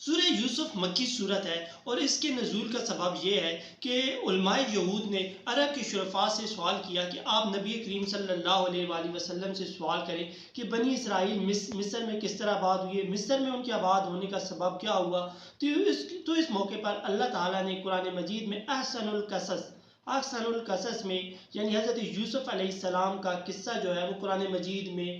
سورہ یوسف مکی صورت ہے اور اس کے نزول کا سبب یہ ہے کہ علماء یہود نے عرب کے شرفاء سے سوال کیا کہ آپ نبی کریم صلی اللہ علیہ وآلہ وسلم سے سوال کریں کہ بنی اسرائیل مصر میں کس طرح آباد ہوئے، مصر میں ان کے آباد ہونے کا سبب کیا ہوا۔ تو اس موقع پر اللہ تعالیٰ نے قرآن مجید میں احسن القصص میں یعنی حضرت یوسف علیہ السلام کا قصہ جو ہے وہ قرآن مجید میں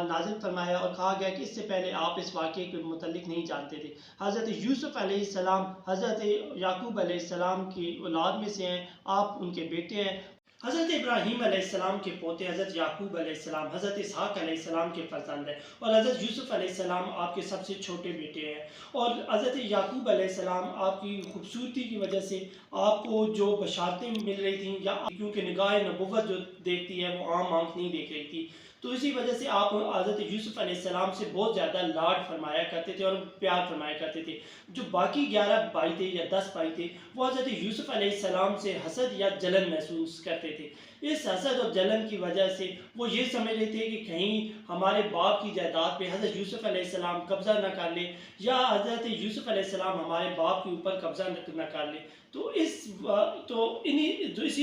نازل فرمایا اور کہا گیا کہ اس سے پہلے آپ اس واقعے کے متعلق نہیں جانتے تھے۔ حضرت یوسف علیہ السلام حضرت یعقوب علیہ السلام کی اولاد میں سے ہیں، آپ ان کے بیٹے ہیں۔ حضرت ابراہیم علیہ السلام کے پوتے حضرت یعقوب علیہ السلام حضرت اسحاق علیہ السلام کے فرزند ہیں، اور حضرت یوسف علیہ السلام آپ کے سب سے چھوٹے بیٹے ہیں۔ اور حضرت یعقوب علیہ السلام آپ کی خوبصورتی کی وجہ سے آپ کو جو بشارتیں مل رہی تھیں، یا کیونکہ نگاہ نبوت جو دیکھتی ہے وہ عام آنکھ نہیں دیکھ رہی تھی، تو اسی وجہ سے آپ حضرت یوسف علیہ السلام سے بہت زیادہ لاڈ فرمایا کرتے تھے اور پیار فرمایا کرتے تھے۔ جو باقی 11 بھائی تھے یا 10 بھائی تھے وہ حضرت یوسف علیہ السلام سے حسد یا جلن محسوس کرتے تھے۔ اس حسد اور جلن کی وجہ سے وہ یہ سمجھ رہے تھے کہ کہیں ہمارے باپ کی جائیداد پہ حضرت یوسف علیہ السلام قبضہ نہ کر لے، یا حضرت یوسف علیہ السلام ہمارے باپ کے اوپر قبضہ نہ کر لے۔ تو اسی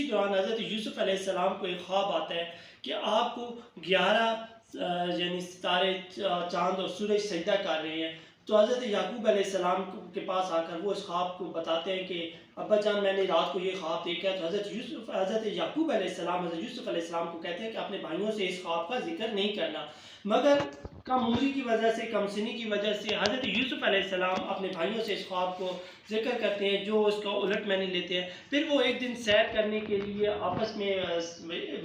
دوران حضرت یوسف علیہ السلام کو ایک خواب آتا ہے کہ آپ کو 11 یعنی ستارے، چاند اور سورج سجدہ کر رہے ہیں۔ تو حضرت یعقوب علیہ السلام کے پاس آ کر وہ اس خواب کو بتاتے ہیں کہ ابا جان میں نے رات کو یہ خواب دیکھا ہے۔ تو حضرت یعقوب علیہ السلام حضرت یوسف علیہ السلام کو کہتے ہیں کہ اپنے بھائیوں سے اس خواب کا ذکر نہیں کرنا، مگر کم عمری کی وجہ سے، کم سنی کی وجہ سے حضرت یوسف علیہ السلام اپنے بھائیوں سے اس خواب کو ذکر کرتے ہیں، جو اس کا الٹ معنی لیتے ہیں۔ پھر وہ ایک دن سیر کرنے کے لیے آپس میں،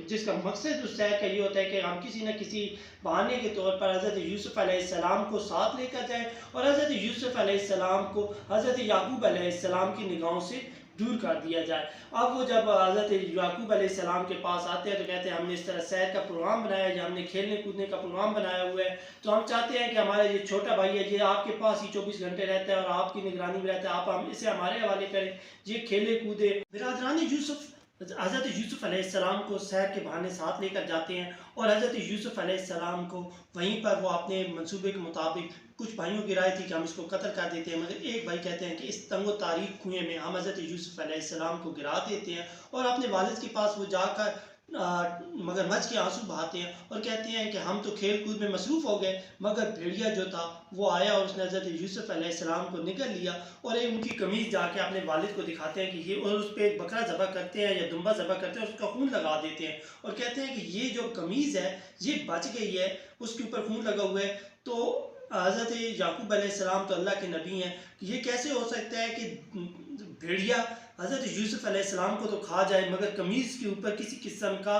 جس کا مقصد اس سیر کا یہ ہوتا ہے کہ ہم کسی نہ کسی بہانے کے طور پر حضرت یوسف علیہ السلام کو ساتھ لے کر جائیں اور حضرت یوسف علیہ السلام کو حضرت یعقوب علیہ السلام کی نگاہوں سے دور کر دیا جائے۔ اب وہ جب حضرت یعقوب علیہ السلام کے پاس آتے ہیں تو کہتے ہیں ہم نے اس طرح سیر کا پروگرام بنایا ہے، یا ہم نے کھیلنے کودنے کا پروگرام بنایا ہوا ہے، تو ہم چاہتے ہیں کہ ہمارا یہ چھوٹا بھائی ہے، یہ آپ کے پاس ہی 24 گھنٹے رہتا ہے اور آپ کی نگرانی میں رہتا ہے، آپ اسے ہمارے حوالے کریں، یہ کھیلے کودے۔ برادران یوسف حضرت یوسف علیہ السلام کو سیر کے بہانے ساتھ لے کر جاتے ہیں، اور حضرت یوسف علیہ السلام کو وہیں پر وہ اپنے منصوبے کے مطابق، کچھ بھائیوں کی رائے تھی کہ ہم اس کو قتل کر دیتے ہیں، مگر ایک بھائی کہتے ہیں کہ اس تنگ و تاریک کنویں میں ہم حضرت یوسف علیہ السلام کو گرا دیتے ہیں، اور اپنے والد کے پاس وہ جا کر مگرمچھ کے آنسو بہاتے ہیں اور کہتے ہیں کہ ہم تو کھیل کود میں مصروف ہو گئے، مگر بھیڑیا جو تھا وہ آیا اور اس نے حضرت یوسف علیہ السلام کو نگل لیا، اور ان کی قمیض جا کے اپنے والد کو دکھاتے ہیں کہ یہ، اور اس پہ ایک بکرا ذبح کرتے ہیں یا دمبا ذبح کرتے ہیں اور اس کا خون لگا دیتے ہیں، اور کہتے ہیں کہ یہ جو قمیض ہے یہ بچ گئی ہے، اس کے اوپر خون لگا ہوا ہے۔ تو حضرت یعقوب علیہ السلام تو اللہ کے نبی ہیں، یہ کیسے ہو سکتا ہے کہ بھیڑیا حضرت یوسف علیہ السلام کو تو کھا جائے مگر قمیض کے اوپر کسی قسم کا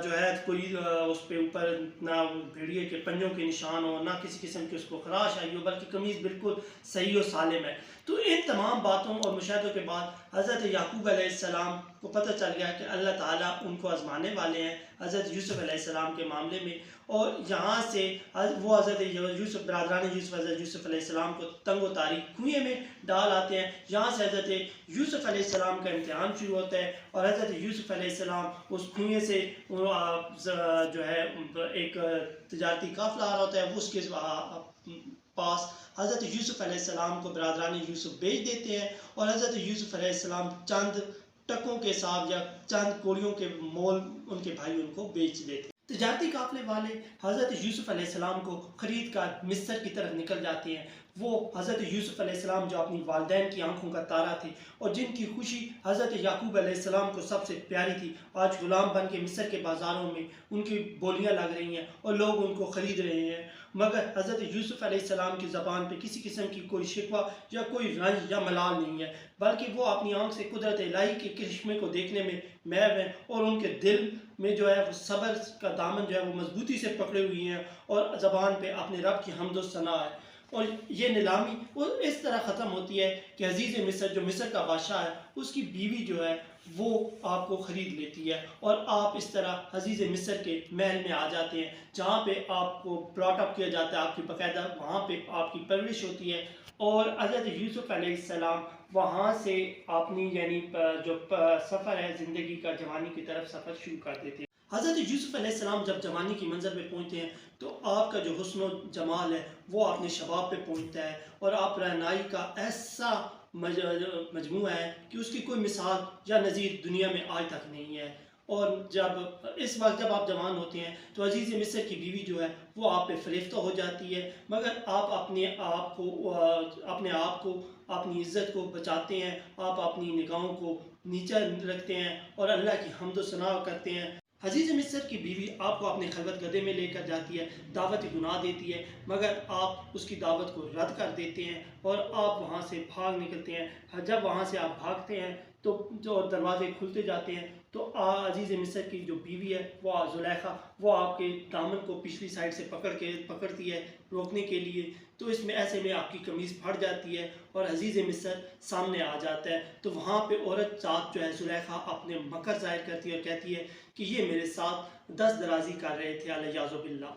جو ہے کوئی اس پہ اوپر نہ بھیڑیے کے پنجوں کے نشان ہو، نہ کسی قسم کی اس کو خراش آئی ہو، بلکہ قمیض بالکل صحیح و سالم ہے۔ تو ان تمام باتوں اور مشاہدوں کے بعد حضرت یعقوب علیہ السلام کو پتہ چل گیا کہ اللہ تعالیٰ ان کو آزمانے والے ہیں حضرت یوسف علیہ السلام کے معاملے میں، اور یہاں سے وہ حضرت یوسف، برادران یوسف حضرت یوسف علیہ السلام کو تنگ و تاریک کنویں میں ڈال آتے ہیں۔ یہاں سے حضرت یوسف علیہ السلام کا امتحان شروع ہوتا ہے، اور حضرت یوسف علیہ السلام اس کنویں سے جو ہے ایک تجارتی قافلہ آ رہا ہوتا ہے، وہ اس کے پاس حضرت یوسف علیہ السلام کو برادران یوسف بیچ دیتے ہیں، اور حضرت یوسف علیہ السلام چند ٹکوں کے ساتھ یا چند کوڑیوں کے مول ان کے بھائی ان کو بیچ دیتے ہیں۔ تجارتی قافلے والے حضرت یوسف علیہ السلام کو خرید کر مصر کی طرف نکل جاتے ہیں۔ وہ حضرت یوسف علیہ السلام جو اپنی والدین کی آنکھوں کا تارا تھے اور جن کی خوشی حضرت یعقوب علیہ السلام کو سب سے پیاری تھی، آج غلام بن کے مصر کے بازاروں میں ان کی بولیاں لگ رہی ہیں اور لوگ ان کو خرید رہے ہیں، مگر حضرت یوسف علیہ السلام کی زبان پہ کسی قسم کی کوئی شکوہ یا کوئی رنج یا ملال نہیں ہے، بلکہ وہ اپنی آنکھ سے قدرت الہی کے کرشمے کو دیکھنے میں محو ہیں، اور ان کے دل میں جو ہے وہ صبر کا دامن جو ہے وہ مضبوطی سے پکڑے ہوئی ہیں، اور زبان پہ اپنے رب کی حمد و ثنا ہے۔ اور یہ نیلامی وہ اس طرح ختم ہوتی ہے کہ عزیز مصر جو مصر کا بادشاہ ہے، اس کی بیوی جو ہے وہ آپ کو خرید لیتی ہے، اور آپ اس طرح عزیز مصر کے محل میں آ جاتے ہیں، جہاں پہ آپ کو براٹ اپ کیا جاتا ہے، آپ کی باقاعدہ وہاں پہ آپ کی پرورش ہوتی ہے، اور حضرت یوسف علیہ السلام وہاں سے اپنی یعنی جو سفر ہے زندگی کا، جوانی کی طرف سفر شروع کر دیتے ہیں۔ حضرت یوسف علیہ السلام جب جوانی کی منزل پہ پہنچتے ہیں تو آپ کا جو حسن و جمال ہے وہ اپنے شباب پہ پہنچتا ہے، اور آپ رعنائی کا ایسا مجموعہ ہے کہ اس کی کوئی مثال یا نظیر دنیا میں آج تک نہیں ہے۔ اور اس وقت جب آپ جوان ہوتے ہیں تو عزیز مصر کی بیوی جو ہے وہ آپ پہ فریفتہ ہو جاتی ہے، مگر آپ اپنے آپ کو اپنی عزت کو بچاتے ہیں، آپ اپنی نگاہوں کو نیچا رکھتے ہیں اور اللہ کی حمد و ثنا کرتے ہیں۔ عزیز مصر کی بیوی آپ کو اپنے خلوت گدے میں لے کر جاتی ہے، دعوت گناہ دیتی ہے، مگر آپ اس کی دعوت کو رد کر دیتے ہیں اور آپ وہاں سے بھاگ نکلتے ہیں۔ جب وہاں سے آپ بھاگتے ہیں تو جو دروازے کھلتے جاتے ہیں تو عزیز مصر کی جو بیوی ہے وہ زلیخا، وہ آپ کے دامن کو پچھلی سائڈ سے پکڑتی ہے روکنے کے لیے، تو اس میں ایسے میں آپ کی قمیض پھٹ جاتی ہے اور عزیز مصر سامنے آ جاتا ہے۔ تو وہاں پہ عورت ذات جو ہے زلیخا اپنے مکر ظاہر کرتی ہے اور کہتی ہے کہ یہ میرے ساتھ دست درازی کر رہے تھے الیاذ باللہ۔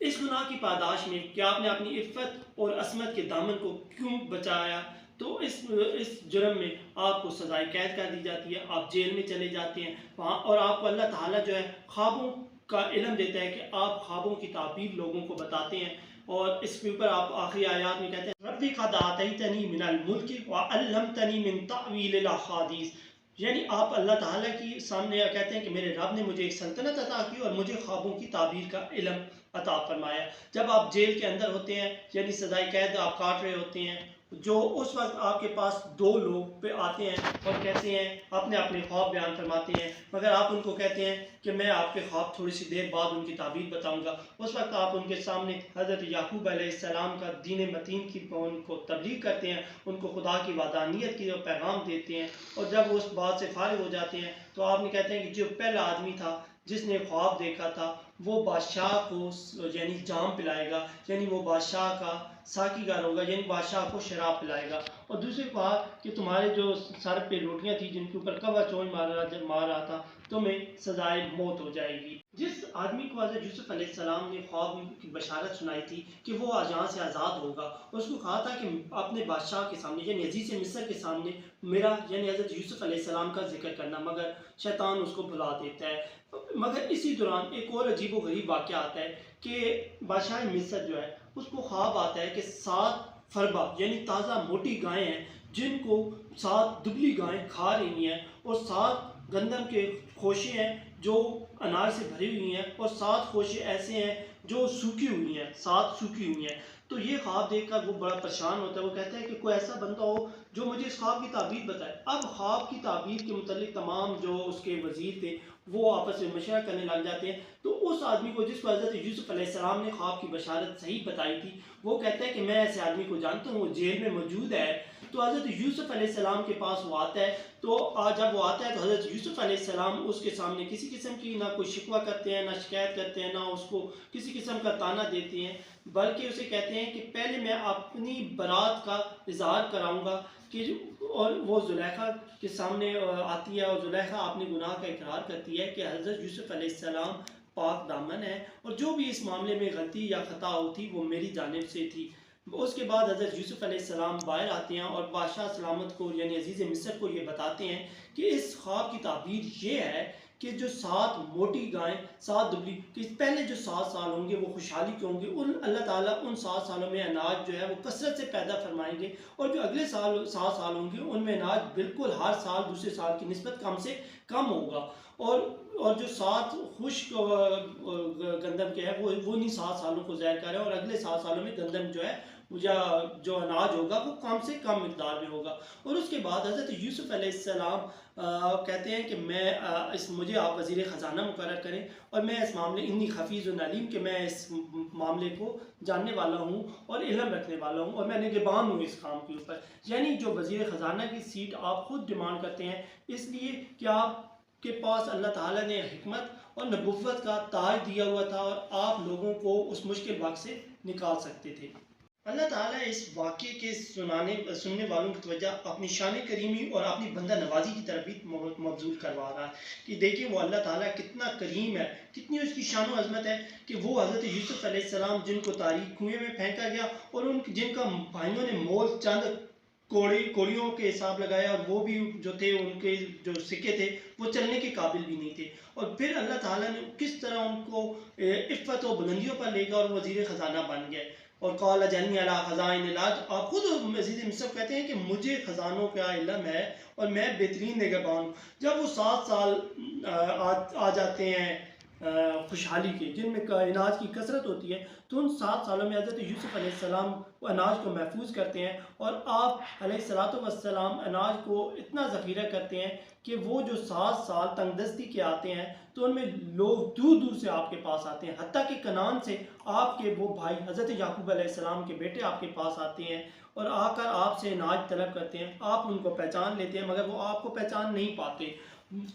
اس گناہ کی پاداش میں کہ آپ نے اپنی عفت اور عصمت کے دامن کو کیوں بچایا، تو اس جرم میں آپ کو سزائے قید کر دی جاتی ہے، آپ جیل میں چلے جاتے ہیں وہاں، اور آپ کو اللہ تعالیٰ جو ہے خوابوں کا علم دیتا ہے کہ آپ خوابوں کی تعبیر لوگوں کو بتاتے ہیں، اور اس کے اوپر آپ آخری آیات میں کہتے ہیں ربی قد آتیتنی من الملک وعلمتنی من تعویل الاحادیث، یعنی آپ اللہ تعالیٰ کی سامنے کہتے ہیں کہ میرے رب نے مجھے ایک سلطنت عطا کی اور مجھے خوابوں کی تعبیر کا علم عطا فرمایا۔ جب آپ جیل کے اندر ہوتے ہیں یعنی سزائے قید آپ کاٹ رہے ہوتے ہیں، جو اس وقت آپ کے پاس دو لوگ پہ آتے ہیں اور کہتے ہیں اپنے خواب بیان فرماتے ہیں، مگر آپ ان کو کہتے ہیں کہ میں آپ کے خواب تھوڑی سی دیر بعد ان کی تعبیر بتاؤں گا۔ اس وقت آپ ان کے سامنے حضرت یعقوب علیہ السلام کا دین متین کی ان کو تبلیغ کرتے ہیں، ان کو خدا کی وحدانیت کی پیغام دیتے ہیں، اور جب وہ اس بات سے فارغ ہو جاتے ہیں تو آپ نے کہتے ہیں کہ جو پہلا آدمی تھا جس نے خواب دیکھا تھا وہ بادشاہ کو یعنی جام پلائے گا، یعنی وہ بادشاہ کا ساقی گر ہوگا، یعنی بادشاہ کو شراب پلائے گا، اور دوسرے کو کہا کہ تمہارے جو سر پہ روٹیاں تھیں جن کے اوپر کوا چونچ مار رہا تھا تمہیں سزائے موت ہو جائے گی۔ جس آدمی کو حضرت یوسف علیہ السلام نے خواب کی بشارت سنائی تھی کہ وہ یہاں سے آزاد ہوگا، اس کو کہا تھا کہ اپنے بادشاہ کے سامنے یعنی عزیز مصر کے سامنے میرا یعنی حضرت یوسف علیہ السلام کا ذکر کرنا، مگر شیطان اس کو بھلا دیتا ہے۔ مگر اسی دوران ایک اور عجیب و غریب واقعہ آتا ہے کہ بادشاہ مصر جو ہے اس کو خواب آتا ہے کہ 7 فربہ یعنی تازہ موٹی گائیں ہیں جن کو 7 دبلی گائیں کھا رہی ہیں، اور 7 گندم کے خوشے ہیں جو اناج سے بھری ہوئی ہیں، اور 7 خوشے ایسے ہیں جو سوکھی ہوئی ہیں، 7 سوکھی ہوئی ہیں۔ تو یہ خواب دیکھ کر وہ بڑا پریشان ہوتا ہے، وہ کہتا ہے کہ کوئی ایسا بندہ ہو جو مجھے اس خواب کی تعبیر بتائے۔ اب خواب کی تعبیر کے متعلق تمام جو اس کے وزیر تھے وہ آپس میں مشورہ کرنے لگ جاتے ہیں، تو اس آدمی کو جس کو حضرت یوسف علیہ السلام نے خواب کی بشارت صحیح بتائی تھی وہ کہتا ہے کہ میں ایسے آدمی کو جانتا ہوں، وہ جیل میں موجود ہے۔ تو حضرت یوسف علیہ السلام کے پاس وہ آتا ہے، تو جب وہ آتا ہے تو حضرت یوسف علیہ السلام اس کے سامنے کسی قسم کی نہ کوئی شکوہ کرتے ہیں، نہ شکایت کرتے ہیں، نہ اس کو کسی قسم کا تانا دیتے ہیں، بلکہ اسے کہتے ہیں کہ پہلے میں اپنی برات کا اظہار کراؤں گا کہ، اور وہ زلیخا کے سامنے آتی ہے اور زلیخا اپنے گناہ کا اقرار کرتی ہے کہ حضرت یوسف علیہ السلام پاک دامن ہے اور جو بھی اس معاملے میں غلطی یا خطا ہوتی وہ میری جانب سے تھی۔ اس کے بعد حضرت یوسف علیہ السلام باہر آتے ہیں اور بادشاہ سلامت کو یعنی عزیز مصر کو یہ بتاتے ہیں کہ اس خواب کی تعبیر یہ ہے کہ جو 7 موٹی گائیں 7 دبلی، کہ پہلے جو 7 سال ہوں گے وہ خوشحالی کے ہوں گے، اللہ تعالیٰ ان 7 سالوں میں اناج جو ہے وہ کثرت سے پیدا فرمائیں گے، اور جو اگلے 7 سال ہوں گے ان میں اناج بالکل ہر سال دوسرے سال کی نسبت کم سے کم ہوگا، اور جو 7 خشک گندم کے ہے وہ انہیں 7 سالوں کو ظاہر کر رہے ہیں، اور اگلے 7 سالوں میں گندم جو ہے یا جو اناج ہوگا وہ کم سے کم مقدار میں ہوگا۔ اور اس کے بعد حضرت یوسف علیہ السلام کہتے ہیں کہ مجھے آپ وزیر خزانہ مقرر کریں، اور میں اس معاملے انی حفیظ العلیم کہ میں اس معاملے کو جاننے والا ہوں اور علم رکھنے والا ہوں، اور میں نگہبان ہوں اس کام کے اوپر، یعنی جو وزیر خزانہ کی سیٹ آپ خود ڈیمانڈ کرتے ہیں، اس لیے کہ آپ کے پاس اللہ تعالیٰ نے حکمت اور نبوت کا تاج دیا ہوا تھا اور آپ لوگوں کو اس مشکل وقت سے نکال سکتے تھے۔ اللہ تعالیٰ اس واقعے کے سننے والوں کی توجہ اپنی شان کریمی اور اپنی بندہ نوازی کی طرف بھی مبذول کروا رہا ہے کہ دیکھیں وہ اللہ تعالیٰ کتنا کریم ہے، کتنی اس کی شان و عظمت ہے کہ وہ حضرت یوسف علیہ السلام جن کو تاریک کنویں میں پھینکا گیا اور جن کا بھائیوں نے مول چند کوڑیوں کے حساب لگایا، اور وہ بھی جو تھے ان کے جو سکے تھے وہ چلنے کے قابل بھی نہیں تھے، اور پھر اللہ تعالیٰ نے کس طرح ان کو عفت و بلندیوں پر لے گا اور وزیر خزانہ بن گئے۔ اور قال اجعلنی علی خزائن الارض، آپ خود عزیز مصر کہتے ہیں کہ مجھے خزانوں کا علم ہے اور میں بہترین نگہبان ہوں۔ جب وہ 7 سال آ جاتے ہیں خوشحالی کے، جن میں اناج کی کثرت ہوتی ہے، تو ان 7 سالوں میں حضرت یوسف علیہ السلام اناج کو محفوظ کرتے ہیں، اور آپ علیہ السلام اناج کو اتنا ذخیرہ کرتے ہیں کہ وہ جو 7 سال تنگ دستی کے آتے ہیں تو ان میں لوگ دور دور سے آپ کے پاس آتے ہیں، حتیٰ کہ کنعان سے آپ کے وہ بھائی حضرت یعقوب علیہ السلام کے بیٹے آپ کے پاس آتے ہیں اور آ کر آپ سے اناج طلب کرتے ہیں۔ آپ ان کو پہچان لیتے ہیں مگر وہ آپ کو پہچان نہیں پاتے،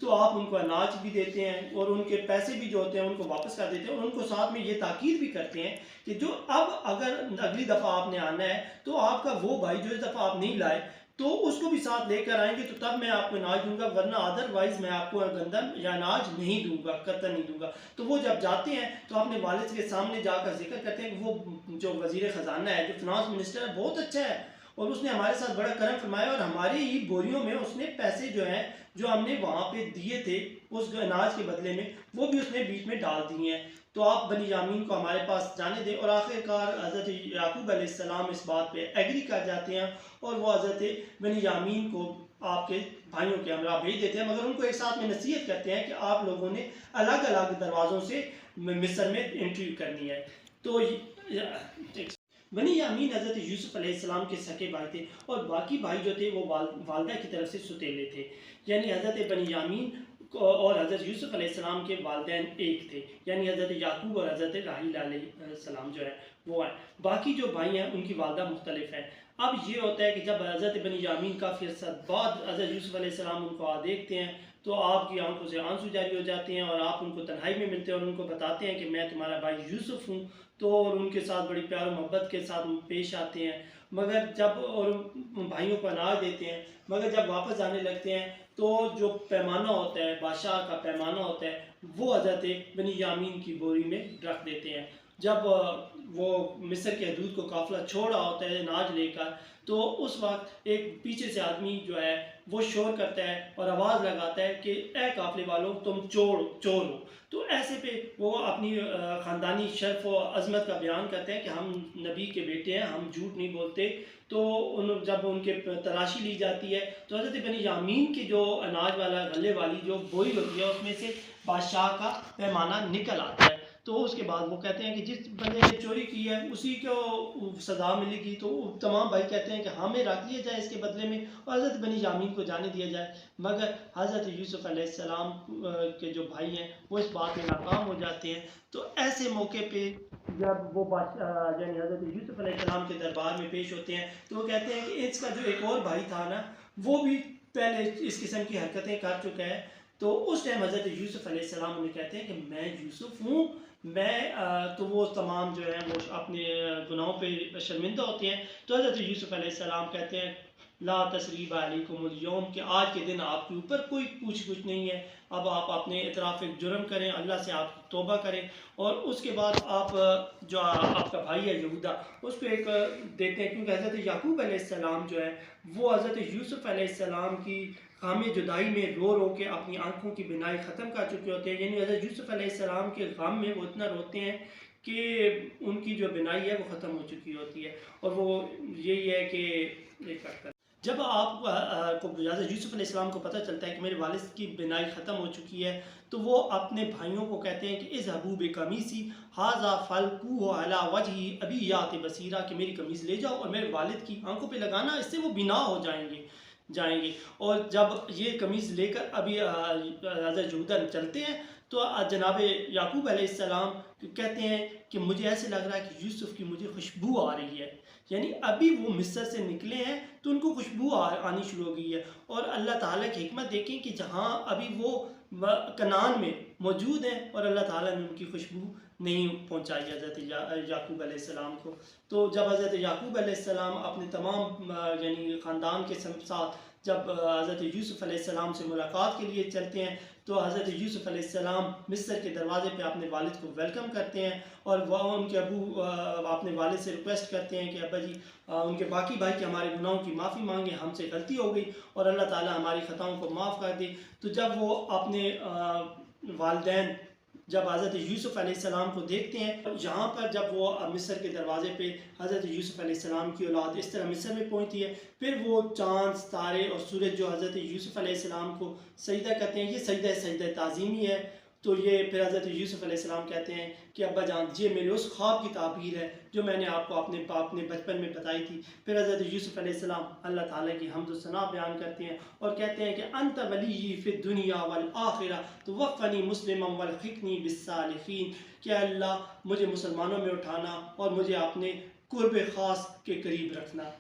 تو آپ ان کو اناج بھی دیتے ہیں اور ان کے پیسے بھی جو ہوتے ہیں ان کو واپس کر دیتے ہیں، اور ان کو ساتھ میں یہ تاکید بھی کرتے ہیں کہ جو اب اگر اگلی دفعہ آپ نے آنا ہے تو آپ کا وہ بھائی جو اس دفعہ آپ نہیں لائے تو اس کو بھی ساتھ لے کر آئیں گے، تو تب میں آپ کو اناج دوں گا، ورنہ ادروائز میں آپ کو گندم یا اناج نہیں دوں گا، قطعا نہیں دوں گا۔ تو وہ جب جاتے ہیں تو اپنے والد کے سامنے جا کر ذکر کرتے ہیں کہ وہ جو وزیر خزانہ ہے، جو فنانس منسٹر ہے، بہت اچھا ہے اور اس نے ہمارے ساتھ بڑا کرم فرمایا، اور ہماری ہی بوریوں میں اس نے پیسے جو ہیں جو ہم نے وہاں پہ دیے تھے اس اناج کے بدلے میں، وہ بھی اس نے بیچ میں ڈال دیے ہیں، تو آپ بنی یامین کو ہمارے پاس جانے دیں۔ اور آخر کار حضرت یعقوب علیہ السلام اس بات پہ ایگری کر جاتے ہیں اور وہ حضرت بنی یامین کو آپ کے بھائیوں کے ہمراہ بھیج دیتے ہیں، مگر ان کو ایک ساتھ میں نصیحت کرتے ہیں کہ آپ لوگوں نے الگ الگ دروازوں سے مصر میں انٹری کرنی ہے۔ تو بنی یامین حضرت یوسف علیہ السلام کے سکے بھائی تھے، اور باقی بھائی جو تھے وہ والدہ کی طرف سے ستیلے تھے، یعنی حضرت بنی یامین اور حضرت یوسف علیہ السلام کے والدین ایک تھے، یعنی حضرت یعقوب اور حضرت راحیل علیہ السلام جو ہے وہ ہیں، باقی جو بھائی ہیں ان کی والدہ مختلف ہیں۔ اب یہ ہوتا ہے کہ جب حضرت بنی یامین کافی عرصہ بعد حضرت یوسف علیہ السلام ان کو دیکھتے ہیں تو آپ کی آنکھوں سے آنسو جاری ہو جاتے ہیں، اور آپ ان کو تنہائی میں ملتے ہیں اور ان کو بتاتے ہیں کہ میں تمہارا بھائی یوسف ہوں، تو اور ان کے ساتھ بڑی پیار و محبت کے ساتھ پیش آتے ہیں، مگر جب اور بھائیوں کو اناج دیتے ہیں، مگر جب واپس آنے لگتے ہیں تو جو پیمانہ ہوتا ہے، بادشاہ کا پیمانہ ہوتا ہے، وہ حضرت بنی یامین کی بوری میں رکھ دیتے ہیں۔ جب وہ مصر کے حدود کو قافلہ چھوڑ رہا ہوتا ہے اناج لے کر، تو اس وقت ایک پیچھے سے آدمی جو ہے وہ شور کرتا ہے اور آواز لگاتا ہے کہ اے قافلے والوں تم چور ہو۔ تو ایسے پہ وہ اپنی خاندانی شرف و عظمت کا بیان کرتے ہیں کہ ہم نبی کے بیٹے ہیں، ہم جھوٹ نہیں بولتے۔ تو جب ان کے تلاشی لی جاتی ہے تو حضرت بنی یامین کی جو اناج والا غلے والی جو بوری ہوتی ہے اس میں سے بادشاہ کا پیمانہ نکل آتا ہے، تو اس کے بعد وہ کہتے ہیں کہ جس بندے نے چوری کی ہے اسی کو سزا ملے گی، تو تمام بھائی کہتے ہیں کہ ہمیں رکھ لیا جائے اس کے بدلے میں اور حضرت بنی یامین کو جانے دیا جائے، مگر حضرت یوسف علیہ السلام کے جو بھائی ہیں وہ اس بات میں ناکام ہو جاتے ہیں۔ تو ایسے موقع پہ جب وہ یعنی حضرت یوسف علیہ السلام کے دربار میں پیش ہوتے ہیں تو وہ کہتے ہیں کہ اس کا جو ایک اور بھائی تھا نا وہ بھی پہلے اس قسم کی حرکتیں کر چکا ہے، تو اس ٹائم حضرت یوسف علیہ السلام انہیں کہتے ہیں کہ میں یوسف ہوں، تو وہ تمام جو ہیں وہ اپنے گناہوں پہ شرمندہ ہوتے ہیں، تو حضرت یوسف علیہ السلام کہتے ہیں لا تثریب علیکم اليوم، کہ آج کے دن آپ کے اوپر کوئی پوچھ گچھ نہیں ہے، اب آپ اپنے اعتراف جرم کریں، اللہ سے آپ توبہ کریں، اور اس کے بعد آپ جو آپ کا بھائی ہے یہودا اس کو ایک دیتے ہیں، کیونکہ حضرت یعقوب علیہ السلام جو ہے وہ حضرت یوسف علیہ السلام کی غم جدائی میں رو رو کے اپنی آنکھوں کی بینائی ختم کر چکے ہوتے ہیں، یعنی حضرت یوسف علیہ السلام کے غم میں وہ اتنا روتے ہیں کہ ان کی جو بینائی ہے وہ ختم ہو چکی ہوتی ہے، اور وہ یہی ہے کہ جب آپ کو حضرت یوسف علیہ السلام کو پتہ چلتا ہے کہ میرے والد کی بینائی ختم ہو چکی ہے، تو وہ اپنے بھائیوں کو کہتے ہیں کہ اذهبوا بقمیصی ھذا فالقوہ علی وجہ ابی یأت بصیرا، کہ میری قمیص لے جاؤ اور میرے والد کی آنکھوں پہ لگانا، اس سے وہ بینا ہو جائیں گے۔ اور جب یہ قمیص لے کر ابھی حضرت یہودا چلتے ہیں تو جناب یعقوب علیہ السلام کہتے ہیں کہ مجھے ایسے لگ رہا ہے کہ یوسف کی مجھے خوشبو آ رہی ہے، یعنی ابھی وہ مصر سے نکلے ہیں تو ان کو خوشبو آنی شروع ہو گئی ہے، اور اللہ تعالیٰ کی حکمت دیکھیں کہ جہاں ابھی وہ کنعان میں موجود ہیں اور اللہ تعالیٰ نے ان کی خوشبو نہیں پہنچائی حضرت یعقوب علیہ السلام کو۔ تو جب حضرت یعقوب علیہ السلام اپنے تمام یعنی خاندان کے ساتھ جب حضرت یوسف علیہ السلام سے ملاقات کے لیے چلتے ہیں تو حضرت یوسف علیہ السلام مصر کے دروازے پہ اپنے والد کو ویلکم کرتے ہیں، اور وہ ان کے ابو اپنے والد سے ریکویسٹ کرتے ہیں کہ ابا جی ان کے باقی بھائی کے ہمارے گناہوں کی معافی مانگیں، ہم سے غلطی ہو گئی اور اللہ تعالیٰ ہماری خطاؤں کو معاف کر دے۔ تو جب وہ اپنے والدین جب حضرت یوسف علیہ السلام کو دیکھتے ہیں، یہاں پر جب وہ مصر کے دروازے پہ حضرت یوسف علیہ السلام کی اولاد اس طرح مصر میں پہنچتی ہے، پھر وہ چاند ستارے اور سورج جو حضرت یوسف علیہ السلام کو سجدہ کرتے ہیں، یہ سجدہ تعظیمی ہے۔ تو یہ پھر حضرت یوسف علیہ السلام کہتے ہیں کہ ابا جان یہ میرے اس خواب کی تعبیر ہے جو میں نے آپ کو اپنے بچپن میں بتائی تھی۔ پھر حضرت یوسف علیہ السلام اللہ تعالیٰ کی حمد و ثنا بیان کرتے ہیں اور کہتے ہیں کہ انت ولی فی الدنیا والآخرہ توفنی مسلما والحقنی بالصالحین، کہ اللہ مجھے مسلمانوں میں اٹھانا اور مجھے اپنے قرب خاص کے قریب رکھنا۔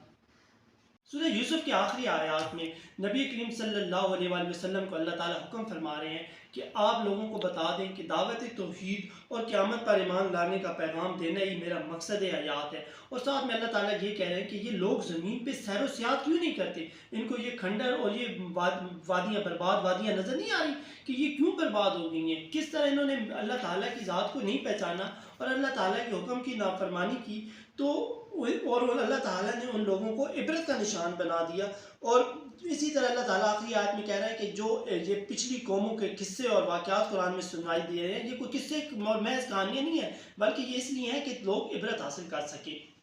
سورہ یوسف کے آخری آیات میں نبی کریم صلی اللہ علیہ وآلہ وسلم کو اللہ تعالیٰ حکم فرما رہے ہیں کہ آپ لوگوں کو بتا دیں کہ دعوت توحید اور قیامت پر ایمان لانے کا پیغام دینا ہی میرا مقصد حیات ہے۔ اور ساتھ میں اللہ تعالیٰ یہ کہہ رہے ہیں کہ یہ لوگ زمین پہ سیر و سیاحت کیوں نہیں کرتے، ان کو یہ کھنڈر اور یہ وادیاں برباد وادیاں نظر نہیں آ رہی کہ یہ کیوں برباد ہو گئی ہیں، کس طرح انہوں نے اللہ تعالیٰ کی ذات کو نہیں پہچانا اور اللہ تعالیٰ کے حکم کی نافرمانی کی، تو اور اللہ تعالیٰ نے ان لوگوں کو عبرت کا نشان بنا دیا۔ اور اسی طرح اللہ تعالیٰ آخری آیت میں کہہ رہا ہے کہ جو یہ پچھلی قوموں کے قصے اور واقعات قرآن میں سنائی دے رہے ہیں، یہ کوئی قصے اور محض کہانیاں نہیں ہیں، بلکہ یہ اس لیے ہیں کہ لوگ عبرت حاصل کر سکیں۔